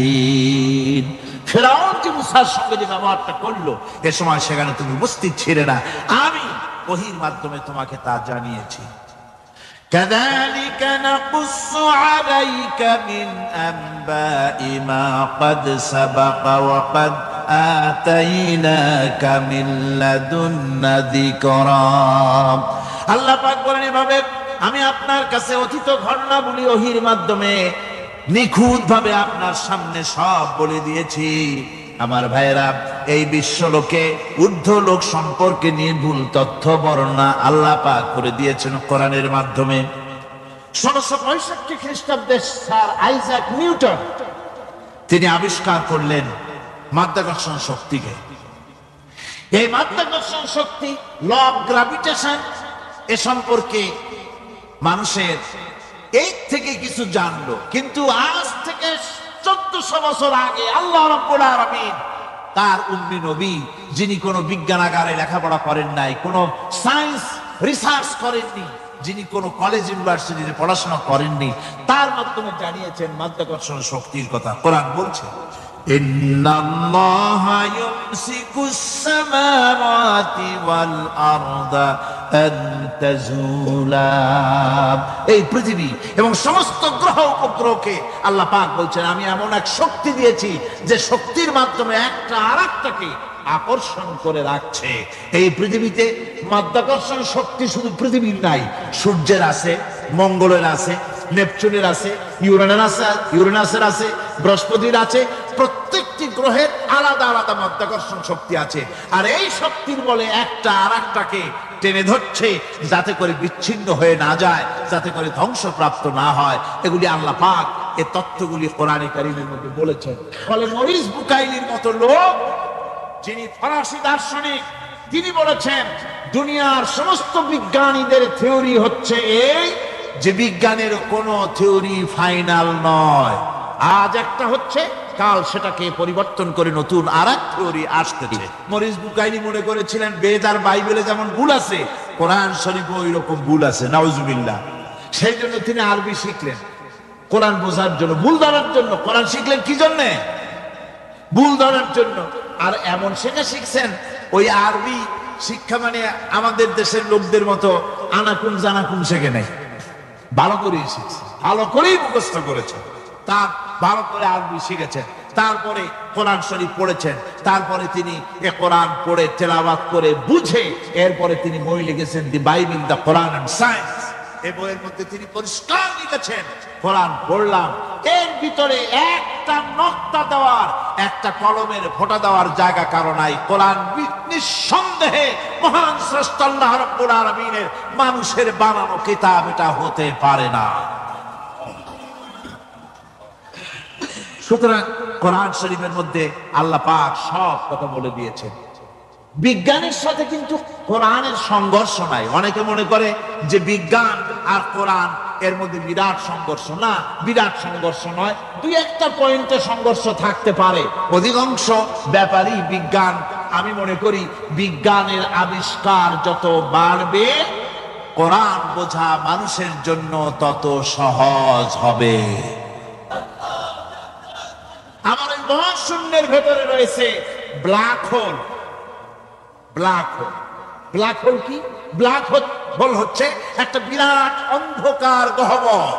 ফিরআউন যে মুসার সঙ্গে যে ব্যবহারটা করলো, এ সময় সেখানে তুমি উপস্থিত ছিলে না, আমি ওহীর মাধ্যমে তোমাকে তা জানিয়েছি। كذلك نقص عليك من أنباء ما قد سبق وقد آتيناك من لدنا ذكرا। আল্লাহ পাক বলেন, এভাবে আমি আপনার কাছে অতীত ঘটনাগুলি ওহীর মাধ্যমে নিখুঁতভাবে আপনার সামনে সব বলে দিয়েছি। আমার ভাইয়েরা, এই বিশ্বলোকে ঊর্ধ্ব লোক সম্পর্কে নির্ভুল তথ্য বর্ণনা আল্লাহ পাক করে দিয়েছেন কোরআনের মাধ্যমে। 1665 খ্রিস্টাব্দে স্যার আইজাক নিউটন তিনি আবিষ্কার করলেন মাধ্যাকর্ষণ শক্তিকে। এই মাধ্যাকর্ষণ শক্তি, ল অফ গ্রাভিটেশন, এ সম্পর্কে মানুষের এই থেকে কিছু জানলো, কিন্তু আজ থেকে 1400 বছর আগে আল্লাহ রাব্বুল আলামিন তার উম্মি নবী, যিনি কোনো বিজ্ঞানাগারে লেখাপড়া করেন নাই, কোনো সায়েন্স রিসার্চ করেননি, যিনি কোনো কলেজ ইউনিভার্সিটিতে পড়াশোনা করেননি, তার মাধ্যমে জানিয়েছেন মাধ্যাকর্ষণ শক্তির কথা। কোরআন বলছে ইন্নাল্লাহা ইউমসিকুস সামাওয়াতি ওয়াল আরদা আন তাজুলা। এই পৃথিবী এবং সমস্ত গ্রহ উপগ্রহকে আল্লাহ পাক বলছেন আমি এমন এক শক্তি দিয়েছি যে শক্তির মাধ্যমে একটা আরেকটাকে আকর্ষণ করে রাখছে। এই পৃথিবীতে মাধ্যাকর্ষণ শক্তি শুধু পৃথিবীর নাই, সূর্যের আছে, মঙ্গলের আছে, নেপচুনের আছে, ইউরেনাসের আছে, বৃহস্পতির আছে। প্রত্যেকটি গ্রহের আলাদা আলাদা মাধ্যাকর্ষণ শক্তি আছে। আর এই শক্তির বলে একটা আরেকটাকে টেনে ধরছে যাতে করে বিচ্ছিন্ন হয়ে না যায়, যাতে করে ধ্বংসপ্রাপ্ত না হয়। এগুলি আল্লাহ পাক এই তথ্যগুলি কোরআনে কারীমের মধ্যে বলেছেন। ফলে মরিস বুকাইলির মতো লোক, যিনি ফরাসি দার্শনিক, তিনি বলেছেন দুনিয়ার সমস্ত বিজ্ঞানীদের থিওরি হচ্ছে এই যে বিজ্ঞানের কোনো থিওরি ফাইনাল নয়। আজ একটা হচ্ছে, কাল সেটাকে পরিবর্তন করে নতুন আরেক থিওরি আসতেছে। মরিস বুকাইলি মনে করেছিলেন বেদ আর বাইবেলে যেমন ভুল আছে, কোরআন শরীফে ওই রকম ভুল আছে, নাউজুবিল্লাহ। সেই জন্য তিনি আরবি শিখলেন কোরআন বোঝার জন্য, ভুল ধরার জন্য। কোরআন শিখলেন কি জন্যে? ভুল ধরার জন্য। আর এমন শিখছেন, ওই আরবি শিক্ষা মানে আমাদের দেশের লোকদের মতো আনাকুম জানাকুম শেখে নাই, ভালো করেই শিখছে, ভালো করেই মুখস্থ করেছেন, তার ভালো করে আরবি শিখেছেন, তারপরে কোরআন শরীফ পড়েছেন, তারপরে তিনি এ কোরআন পড়ে তেলাওয়াত করে বুঝে এরপরে তিনি বই লিখেছেন the Bible, the Quran and science. এই বইয়ের মধ্যে তিনি পরিষ্কার লিখেছেন কোরআন পড়লাম, এর ভিতরে একটা নকতা দেওয়ার, একটা কলমের ফোঁটা দেওয়ার জায়গা কারো নাই। কোরআন নিঃসন্দেহে মহান স্রষ্টা আল্লাহ রাব্বুল আলামিনের মানুষের বানানো কিতাব, এটা হতে পারে না। সুতরাং কোরআন শরীফের মধ্যে আল্লাহ পাক সব কথা বলে দিয়েছেন। বিজ্ঞানের সাথে কিন্তু কোরআনের সংঘর্ষ নাই। অনেকে মনে করে যে বিজ্ঞান আর কোরআন এর মধ্যে বিরাট সংঘর্ষ। না, বিরাট সংঘর্ষ নয়, দুই একটা পয়েন্টে সংঘর্ষ থাকতে পারে। অধিকাংশ ব্যাপারই বিজ্ঞান, আমি মনে করি বিজ্ঞানের আবিষ্কার যত বাড়বে কোরআন বোঝা মানুষের জন্য তত সহজ হবে। আমার এই মহাশূন্যের ভেতরে রয়েছে black hole. Black hole, black hole কি? ব্ল্যাক হোল হচ্ছে একটা বিরাট অন্ধকার গহ্বর,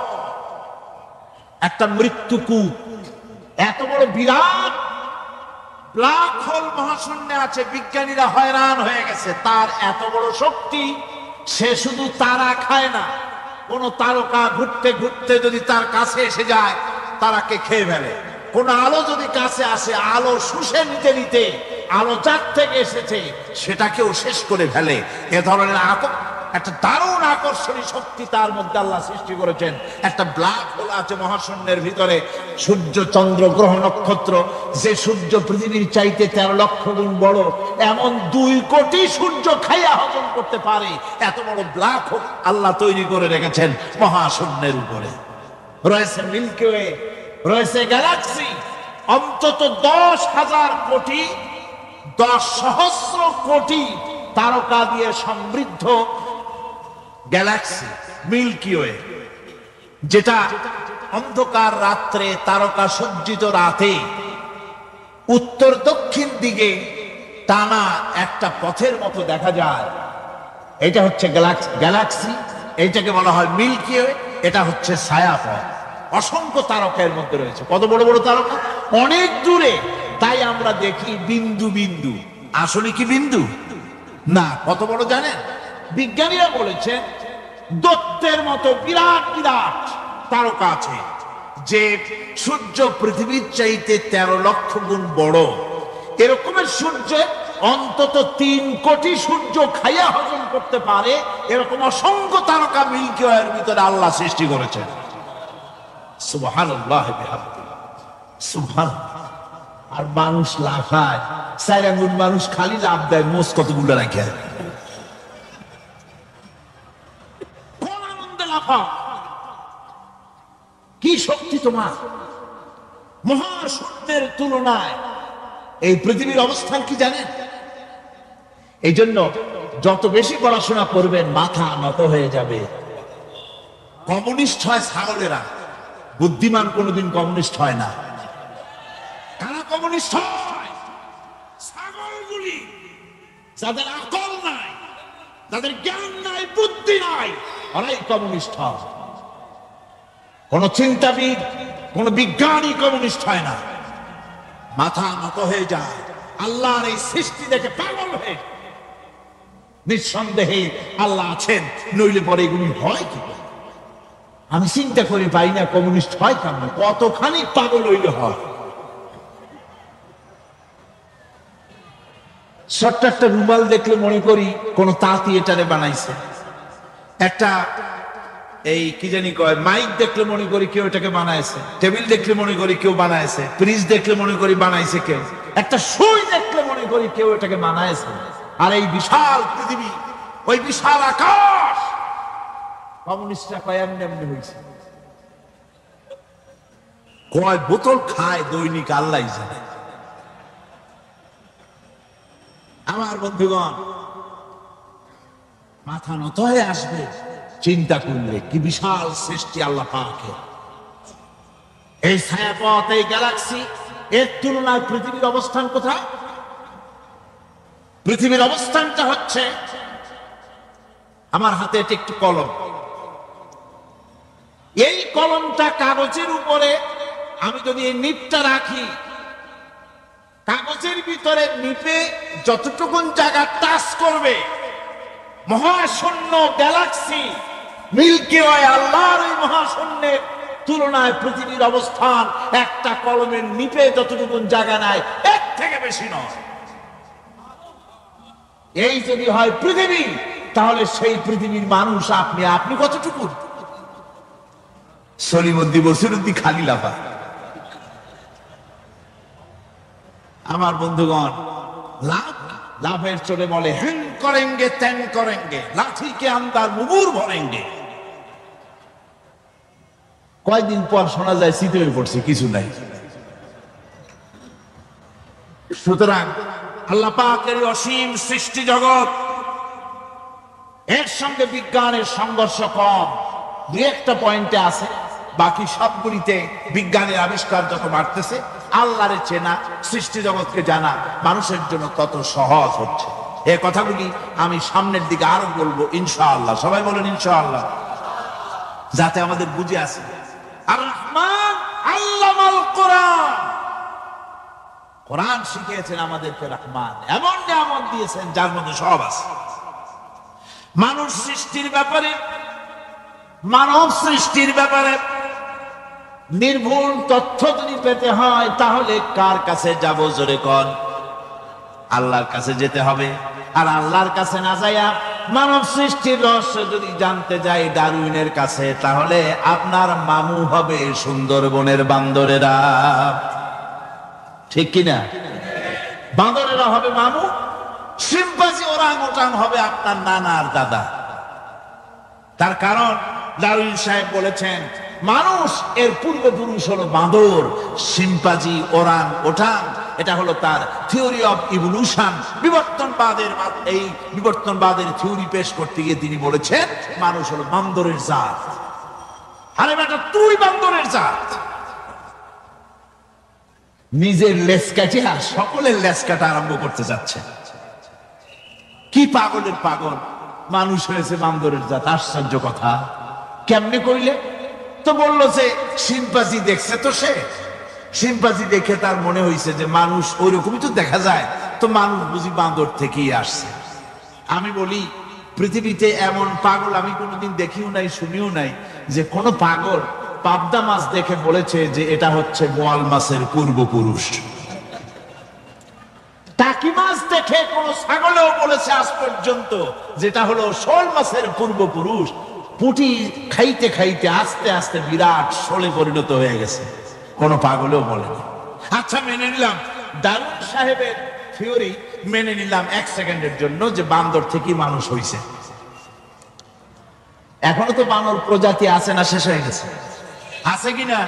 একটা মৃত্যুকূপ। এত বড় বিরাট ব্ল্যাক হোল মহাশূন্যে আছে, বিজ্ঞানীরা হয়রান হয়ে গেছে। তার এত বড় শক্তি, সে শুধু তারা খায় না, কোন তারকা ঘুরতে ঘুরতে যদি তার কাছে এসে যায় তারাকে খেয়ে ফেলে। কোন আলো যদি কাছে আসে, আলো শুষে নিতে নিতে আলো যার থেকে এসেছে সেটাকেও শেষ করে ফেলে। এ ধরনের একটা দারুণ আকর্ষণী শক্তি তার মধ্যে আল্লাহ সৃষ্টি করেছেন। একটা ব্ল্যাক হোল আছে মহাশূন্যের ভিতরে। সূর্য, চন্দ্র, গ্রহ, নক্ষত্র, যে সূর্য পৃথিবীর চাইতে 13 লক্ষ গুণ বড়, এমন 2 কোটি সূর্য খাইয়া হজম করতে পারে এত বড় ব্ল্যাক হোল আল্লাহ তৈরি করে রেখেছেন মহাশূন্যের উপরে। রয়েছে মিল্কি ওয়ে, রয়েছে গ্যালাক্সি, অন্তত 10,000 কোটি, 10 সহস্র কোটি তারকা দিয়ে সমৃদ্ধ গ্যালাক্সি মিল্কি ওয়ে, যেটা অন্ধকার রাত্রে, তারকা সজ্জিত রাতে উত্তর দক্ষিণ দিকে টানা একটা পথের মতো দেখা যায়। এটা হচ্ছে গ্যালাক্সি, এইটাকে বলা হয় মিল্কি ওয়ে। এটা হচ্ছে ছায়াপথ। অসংখ্য তারকার মধ্যে রয়েছে। কত বড় বড় তারকা, অনেক দূরে। তাই আমরা দেখি বিন্দু বিন্দু, আসলে কি বিন্দু না। কত বড় জানেন? বিজ্ঞানীরা বলেছেন দৈত্যের মতো বিরাট বিরাট তারকা আছে, যে সূর্য পৃথিবীর চাইতে 13 লক্ষ গুণ বড়। এরকমের সূর্য অন্তত 3 কোটি সূর্য খাইয়া হজম করতে পারে। এরকম অসংখ্য তারকা মিল্কি ওয়ের ভিতরে আল্লাহ সৃষ্টি করেছেন। সুবহানাল্লাহ বিহামদিহি, সুবহানাল্লাহ। আর মানুষ লাফায়, 4 আঙ্গুল মানুষ খালি লাফ দেয়, মোষ কতগুলো রাখে, কোন আনন্দে লাফাও। কি শক্তি তোমার! মহাশূন্যের তুলনায় এই পৃথিবীর অবস্থান কি জানেন? এই জন্য যত বেশি পড়াশোনা করবেন মাথা নত হয়ে যাবে। কমিউনিস্ট হয় ছাগলেরা, বুদ্ধিমান কোনোদিন কমিউনিস্ট হয় না। কারা কমিউনিস্ট হয়? ছাগলগুলি, যাদের আকল নাই, যাদের জ্ঞান নাই, বুদ্ধি নাই, ওরাই কমিউনিস্ট হয়। কোন চিন্তাবিদ, কোন বিজ্ঞানী কমিউনিস্ট হয় না। মাথা নত হয়ে যায়, আল্লাহর এই সৃষ্টি দেখে পাগল হয়ে। নিঃসন্দেহে আল্লাহ আছেন, নইলে পরে এগুলি হয় কি? আমি চিন্তা করি পাই না কমিউনিস্ট হয় কেমন, কতখানি পাগল হইলে হয়। ছোট্ট একটা রুমাল দেখলে মনে করি কোন তাঁতি এটারে বানাইছে। একটা এই কি জানি কয় মাইক দেখলে মনে করি কেউ এটাকে বানাইছে। টেবিল দেখলে মনে করি কেউ বানাইছে। ফ্রিজ দেখলে মনে করি বানাইছে কেউ। একটা সুই দেখলে মনে করি কেউ এটাকে বানাইছে। আর এই বিশাল পৃথিবী, ওই বিশাল আকাশ, কমিউনিস্টরা কয় এমনি এমনি হয়েছে। কয় বোতল খায় দৈনিক আল্লাহ জানে। আমার বন্ধুগণ, মাথা নত হয়ে আসবে চিন্তা করলে কি বিশাল সৃষ্টি আল্লাহ পাকের। এই ছায়াপথ, এই গ্যালাক্সি, এর তুলনায় পৃথিবীর অবস্থান কোথায়? পৃথিবীর অবস্থানটা হচ্ছে, আমার হাতে এটি একটি কলম। এই কলমটা কাগজের উপরে আমি যদি এই নিপটা রাখি, কাগজের ভিতরে নিপে যতটুকুন জায়গা টাচ করবে, মহাশূন্য গ্যালাক্সি মিল্কি ওয়ে, আল্লাহর এই মহাশূন্যের তুলনায় পৃথিবীর অবস্থান একটা কলমের নিপে যতটুকুন জায়গা নাই, এর থেকে বেশি নয়। এই যদি হয় পৃথিবী, তাহলে সেই পৃথিবীর মানুষ আপনি, আপনি কতটুকু? সলিমুদ্দি বসিরুদ্দি খালি লাফা। আমার বন্ধুগণ, লাভ লাভের চলে বলে হ্যাং করেঙ্গে ত্যাং করেঙ্গে, লাঠিকে আন্দার মুগুর ভরেঙ্গে। কয়দিন পর শোনা যায় শীত হয়ে পড়ছে, কিছু নাই। সুতরাং আল্লাহ পাকের অসীম সৃষ্টি জগৎ, এর সঙ্গে বিজ্ঞানের সংঘর্ষ কম, দুই একটা পয়েন্টে আছে। বাকি সবগুলিতে বিজ্ঞানের আবিষ্কার যত বাড়তেছে, আল্লাহরে চেনা, সৃষ্টি জগৎকে জানা মানুষের জন্য তত সহজ হচ্ছে। এই কথাগুলি আমি সামনের দিকে আরো বলবো ইনশাআল্লাহ। সবাই বলেন ইনশাআল্লাহ, যাতে আমাদের বুঝে আসে। আর রহমান আল্লামাল কোরআন, কোরআন শিখিয়েছেন আমাদেরকে রহমান, এমন নিয়ামত দিয়েছেন যার মধ্যে সব আছে। মানুষ সৃষ্টির ব্যাপারে, মানব সৃষ্টির ব্যাপারে নির্ভুল তথ্য যদি পেতে হয়, তাহলে কার কাছে যাব? জোরে কন। আল্লাহর কাছে যেতে হবে। আর আল্লাহর কাছে না যাইয়া মানব সৃষ্টির রহস্য যদি জানতে যাই ডারউইনের কাছে, তাহলে আপনার মামু হবে সুন্দরবনের বান্দরেরা। ঠিক কিনা? বান্দরেরা হবে মামু, শিম্পাঞ্জি ওরাংউটাং হবে আপনার নানা আর দাদা। তার কারণ ডারউইন সাহেব বলেছেন, মানুষ এর পূর্বপুরুষ হলো বাঁদর, শিম্পাঞ্জি, ওরাং ওটাং। এটা হলো তার থিওরি অফ ইভলিউশন। এই বিবর্তনবাদের থিওরি পেশ করতে গিয়ে তিনি বলেছেন মানুষ হলো বান্দরের জাত। আরে বেটা, তুই বান্দরের জাত। নিজের লেজ কাটিয়া সকলের লেজ কাটা আরম্ভ করতে যাচ্ছে। কি পাগলের পাগল, মানুষ হয়েছে বান্দরের জাত। আশ্চর্য কথা। কেমনে কইলে? তো বললো যে শিম্পাঞ্জি দেখছে, তো সে শিম্পাঞ্জি দেখে তার মনে হয়েছে যে মানুষ ওইরকমই তো দেখা যায়, তো মানুষ বুঝি বান্দর থেকেই আসছে। আমি বলি, পৃথিবীতে এমন পাগল আমি কোনোদিন দেখিও নাই, শুনিও নাই যে কোন পাগল পাবদা মাছ দেখে বলেছে যে এটা হচ্ছে বোয়াল মাছের পূর্বপুরুষ। টাকি মাছ দেখে কোন ছাগলেও বলেছে আজ পর্যন্ত যেটা হলো শোল মাছের পূর্বপুরুষ। পুঁটি খাইতে খাইতে আস্তে আস্তে বিরাট শোলে পরিণত হয়ে গেছে, কোন পাগলেও বলেনি। আচ্ছা, মেনে নিলাম ডারউইন সাহেবের থিওরি, মেনে নিলাম এক সেকেন্ডের জন্য যে বান্দর থেকেই মানুষ হইছে। এখনো তো বানর প্রজাতি আছে না শেষ হয়ে গেছে? আছে কিনা?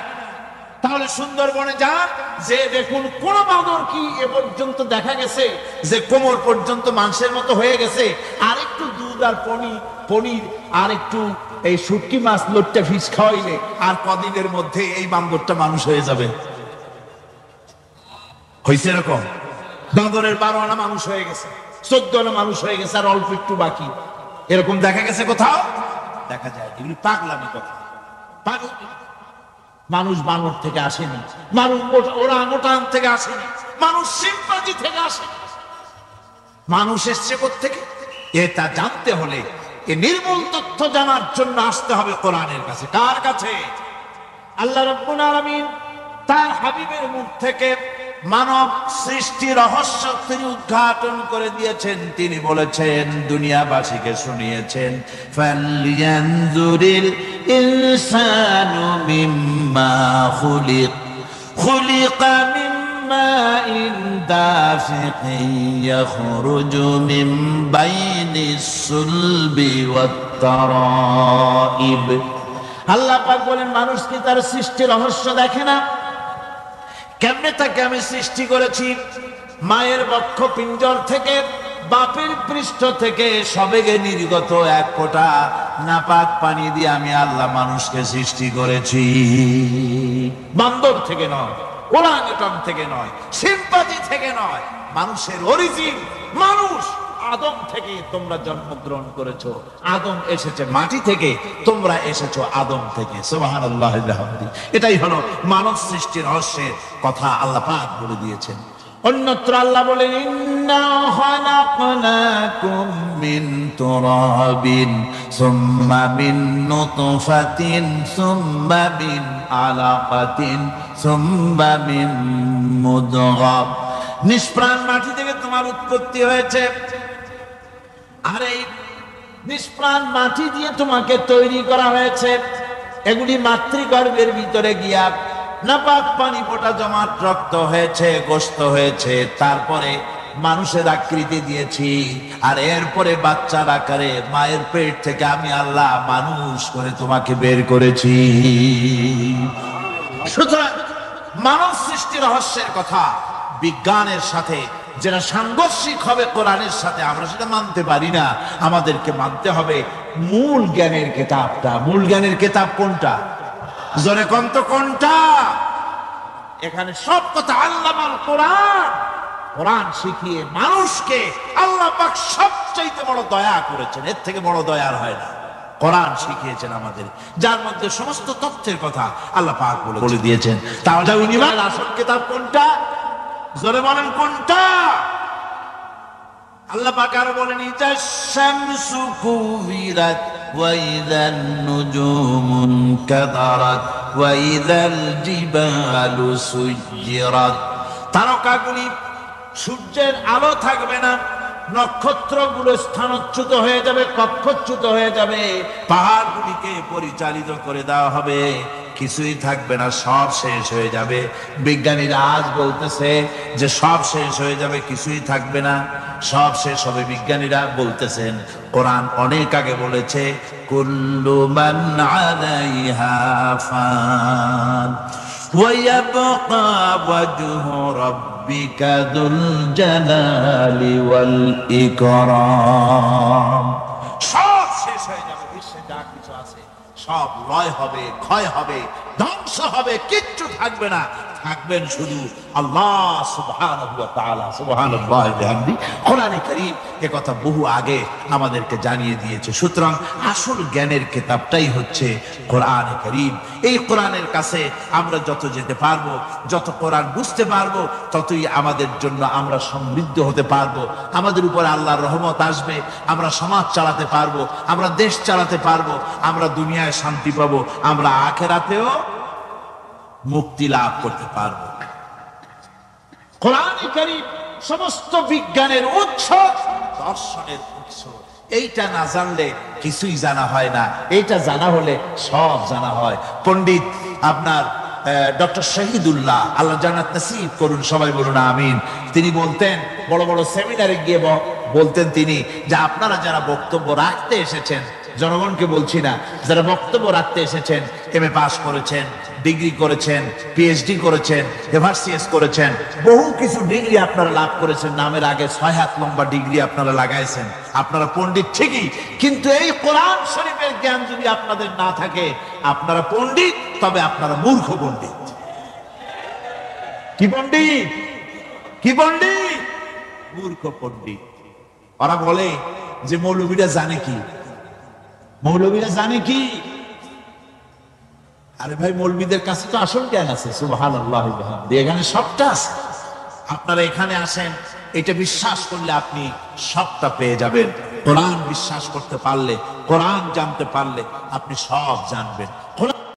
তাহলে সুন্দরবনে যান, যে দেখুন কোন বাঁদর কি এ পর্যন্ত দেখা গেছে যে কোমর পর্যন্ত মাংসের মতো হয়ে গেছে, আর একটু দুধ আর পনির আর একটু এই শুটকি মাছ লোটটা ফিস খাওয়াইলে আর কদিনের মধ্যে এই বান্দরটা মানুষ হয়ে যাবে? হয়েছে এরকম? বাঁদরের 12 আনা মানুষ হয়ে গেছে, 14 আনা মানুষ হয়ে গেছে, আর অল্প একটু বাকি। এরকম দেখা গেছে কোথাও? দেখা যায়। এগুলি পাগলামি কথা, পাগলামি। মানুষ বানর থেকে আসেনি, মানুষ ওরাং থেকে আসেনি, মানুষ শিম্পাঞ্জি থেকে আসেনি। মানুষ এসছে কোত্থেকে? এটা জানতে হলে এই নির্মূল তথ্য জানার জন্য আসতে হবে কোরআনের কাছে। কার কাছে? আল্লাহ রাব্বুল আলামিন তার হাবিবের মুখ থেকে মানব সৃষ্টি রহস্য তিনি উদ্ঘাটন করে দিয়েছেন। তিনি বলেছেন, দুনিয়াবাসীকে শুনিয়েছেন, ফালইয়ানজুরিল ইনসানু মিম্মা খুলিকা মিম্মা ইন দাফিকিন ইয়াখরুজু মিন বাইনিস সুলবি ওয়াত তারাইব। আল্লাহ পাক বলেন, মানুষ কি তার সৃষ্টি রহস্য দেখে না? কেমনে তাকে আমি সৃষ্টি করেছি? মায়ের বক্ষ পিঞ্জর থেকে, বাপের পৃষ্ঠ থেকে সবেগে নির্গত এক ফোঁটা নাপাক পানি দিয়ে আমি আল্লাহ মানুষকে সৃষ্টি করেছি। বান্দর থেকে নয়, ওরাংউটাং থেকে নয়, শিম্পাঞ্জি থেকে নয়, মানুষের অরিজিন মানুষ। আদম থেকে তোমরা জন্মগ্রহণ করেছো, আদম এসেছে মাটি থেকে, তোমরা এসেছো আদম থেকে। সুবহানাল্লাহ বিহামদি। এটাই হলো মানব সৃষ্টির রহস্যের কথা আল্লাহ পাক বলে দিয়েছেন। অন্যত্র আল্লাহ বলেন, ইন্না খালাকনাকুম মিন তুরাবিন সুম্মা মিন নুতফাতিন সুম্মা মিন আলাকাতিন সুম্মা মিন মুদগাহ। নিষ্প্রাণ মাটি থেকে তোমার উৎপত্তি হয়েছে, আর এই নিষ্প্রাণ মাটি দিয়ে তোমাকে তৈরি করা হয়েছে। এগুলি মাতৃগর্ভের ভিতরে গিয়া নাপাক পানি ফোঁটা জমাট রক্ত হয়েছে, গোশত হয়েছে, তারপরে মানুষের আকৃতি দিয়েছি, আর এরপরে বাচ্চার আকারে মায়ের পেট থেকে আমি আল্লাহ মানুষ করে তোমাকে বের করেছি। সুতরাং মানব সৃষ্টি রহস্যের কথা বিজ্ঞানের সাথে যেটা সাংঘর্ষিক হবে কোরআনের সাথে, আমরা সেটা মানতে পারি না। আমাদেরকে মানতে হবে মূল জ্ঞানের কিতাবটা। মূল জ্ঞানের কিতাব কোনটা? জোরে কোন তো কোনটা? এখানে সব কথা আল্লামাল কোরআন। কোরআন শিখিয়ে মানুষকে আল্লাহ পাক সবচাইতে বড় দয়া করেছেন, এর থেকে বড় দয়ার হয় না। কোরআন শিখিয়েছেন আমাদের, যার মধ্যে সমস্ত তথ্যের কথা আল্লাহ পাক বলে দিয়েছেন। তাহলে ইউনিভার্সাল আসল কিতাব কোনটা? জোরে বলেন কোনটা? আল্লাহ পাক আরো বলেন, ইযাশ শামসু কুবিরাত ওয়া ইযান নুজুমুন কাদারাত ওয়া ইযাল জিবালু সুয়্যিরাত। তারকাগুলি, সূর্যের আলো থাকবে না, নক্ষত্রগুলো স্থানচ্যুত হয়ে যাবে, কক্ষচ্যুত হয়ে যাবে, পাহাড়গুলিকে পরিচালিত করে দেওয়া হবে, কিছুই থাকবে না, সব শেষ হয়ে যাবে। বিজ্ঞানীরা আজ বলতেছে যে সব শেষ হয়ে যাবে, কিছুই থাকবে না, সব শেষ হবে। বিজ্ঞানীরা বলতেছেন, কোরআন অনেক আগে বলেছে, কুল্লু মান আলাইহা ফান ওয়া ইয়াবকা ওয়াজহু রাব্বিকা যুল জালালি ওয়াল ইকরাম। সব শেষ হয়ে যাবে, বিশ্বে যা কিছু আছে সব লয় হবে, ক্ষয় হবে, ধ্বংস হবে, কিচ্ছু থাকবে না। থাকবেন শুধু আল্লাহ সুবহানাহু ওয়া তাআলা। সুবহানাল্লাহি ওয়া বিহামদিহি। কোরআনে কারীম এ কথা বহু আগে আমাদেরকে জানিয়ে দিয়েছে। সুতরাং আসল জ্ঞানের কিতাবটাই হচ্ছে কোরআনে কারীম। এই কোরআনের কাছে আমরা যত যেতে পারবো, যত কোরআন বুঝতে পারবো, ততই আমাদের জন্য আমরা সমৃদ্ধ হতে পারবো। আমাদের উপর আল্লাহর রহমত আসবে, আমরা সমাজ চালাতে পারবো, আমরা দেশ চালাতে পারবো, আমরা দুনিয়ায় শান্তি পাবো, আমরা আখিরাতেও মুক্তি লাভ করতে পারবো। কোরআনে কারীম সমস্ত বিজ্ঞানের উৎস, দর্শনের উৎস। এইটা না জানলে কিছুই জানা হয় না, এইটা জানা হলে সব জানা হয়। পণ্ডিত আপনার ডক্টর শহীদুল্লাহ, আল্লাহ জান্নাত নসিব করুন, সবাই বলুন আমিন। তিনি বলতেন, বড় বড় সেমিনারে গিয়ে বলতেন তিনি, যে আপনারা যারা বক্তব্য রাখতে এসেছেন জনগণকে বলছি না, যারা বক্তব্য রাখতে এসেছেন, এমএ পাস করেছেন, ডিগ্রি করেছেন, পিএইচডি করেছেন, এভারসিএস করেছেন, বহু কিছু ডিগ্রি আপনারা লাভ করেছেন, নামের আগে 6 হাত লম্বা ডিগ্রি আপনারা লাগাইছেন, আপনারা পণ্ডিত ঠিকই, কিন্তু এই কোরআন শরীফের জ্ঞান যদি আপনাদের না থাকে, আপনারা পণ্ডিত, তবে আপনারা মূর্খ পণ্ডিত। কি পণ্ডিত? কি পণ্ডিত? মূর্খ পণ্ডিত। ওরা বলে যে মৌলবীরা জানে কি, মৌলবীরা জানে কি? আরে ভাই, মৌলবীদের কাছে তো আসল জ্ঞান আছে, সুবহানাল্লাহ, এখানে সবটা আছে। আপনারা এখানে আসেন, এটা বিশ্বাস করলে আপনি সবটা পেয়ে যাবেন। কোরআন বিশ্বাস করতে পারলে, কোরআন জানতে পারলে আপনি সব জানবেন।